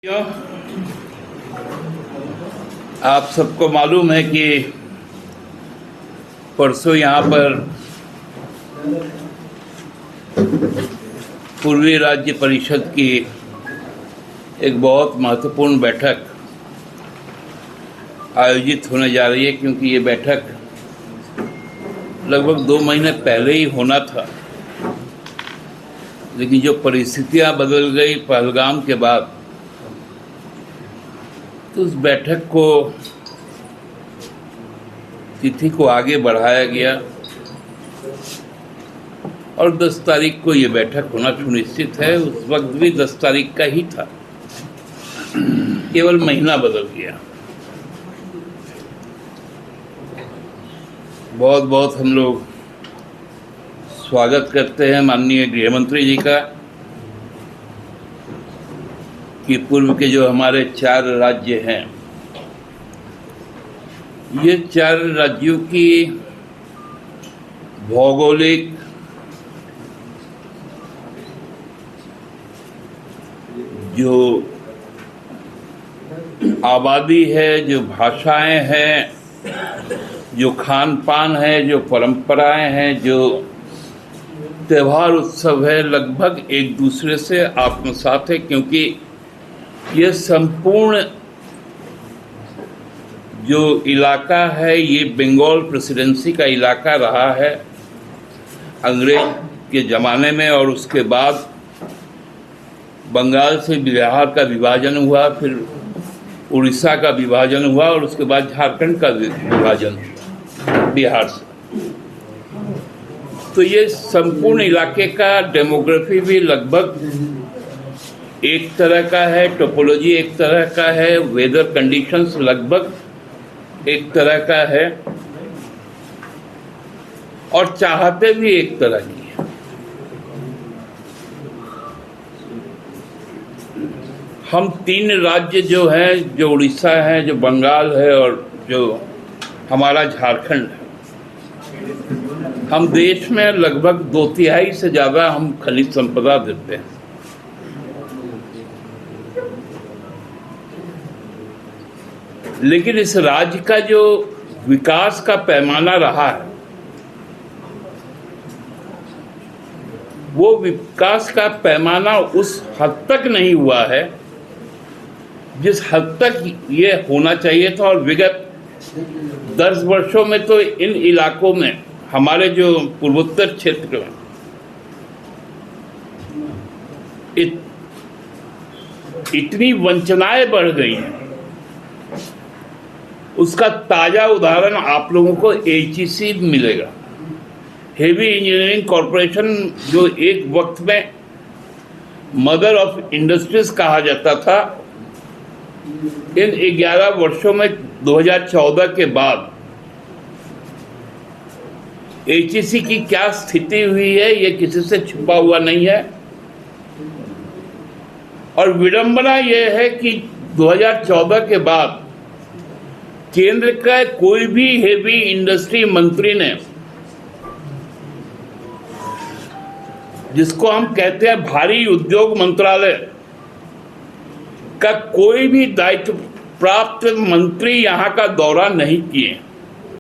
आप सबको मालूम है कि परसों यहाँ पर पूर्वी राज्य परिषद की एक बहुत महत्वपूर्ण बैठक आयोजित होने जा रही है, क्योंकि ये बैठक लगभग 2 महीने पहले ही होना था, लेकिन जो परिस्थितियाँ बदल गई पहलगाम के बाद, तो उस बैठक को तिथि को आगे बढ़ाया गया और 10 तारीख को ये बैठक होना सुनिश्चित है। उस वक्त भी 10 तारीख का ही था, केवल महीना बदल गया। बहुत बहुत हम लोग स्वागत करते हैं माननीय गृह मंत्री जी का कि पूर्व के जो हमारे 4 राज्य हैं, ये 4 राज्यों की भौगोलिक, जो आबादी है, जो भाषाएं हैं, जो खान पान है, जो परंपराएं हैं, जो त्यौहार उत्सव है, लगभग एक दूसरे से आत्मसात है, क्योंकि ये संपूर्ण जो इलाका है ये बंगाल प्रेसिडेंसी का इलाका रहा है अंग्रेज के ज़माने में, और उसके बाद बंगाल से बिहार का विभाजन हुआ, फिर उड़ीसा का विभाजन हुआ और उसके बाद झारखंड का विभाजन बिहार से। तो ये संपूर्ण इलाके का डेमोग्राफी भी लगभग एक तरह का है, टोपोलॉजी एक तरह का है, वेदर कंडीशंस लगभग एक तरह का है, और चाहते भी एक तरह की है। हम 3 राज्य जो हैं, जो उड़ीसा है, जो बंगाल है और जो हमारा झारखंड है, हम देश में लगभग 2/3 से ज़्यादा हम खनिज संपदा देते हैं। लेकिन इस राज्य का जो विकास का पैमाना रहा है, वो विकास का पैमाना उस हद तक नहीं हुआ है जिस हद तक ये होना चाहिए था। और विगत 10 वर्षों में तो इन इलाकों में, हमारे जो पूर्वोत्तर क्षेत्र में इतनी वंचनाएं बढ़ गई हैं। उसका ताज़ा उदाहरण आप लोगों को HEC मिलेगा, हेवी इंजीनियरिंग कॉरपोरेशन, जो एक वक्त में मदर ऑफ इंडस्ट्रीज कहा जाता था। इन 11 वर्षों में 2014 के बाद HEC की क्या स्थिति हुई है, ये किसी से छुपा हुआ नहीं है। और विडंबना यह है कि 2014 के बाद केंद्र का कोई भी हेवी इंडस्ट्री मंत्री ने, जिसको हम कहते हैं भारी उद्योग मंत्रालय का, कोई भी दायित्व प्राप्त मंत्री यहां का दौरा नहीं किए।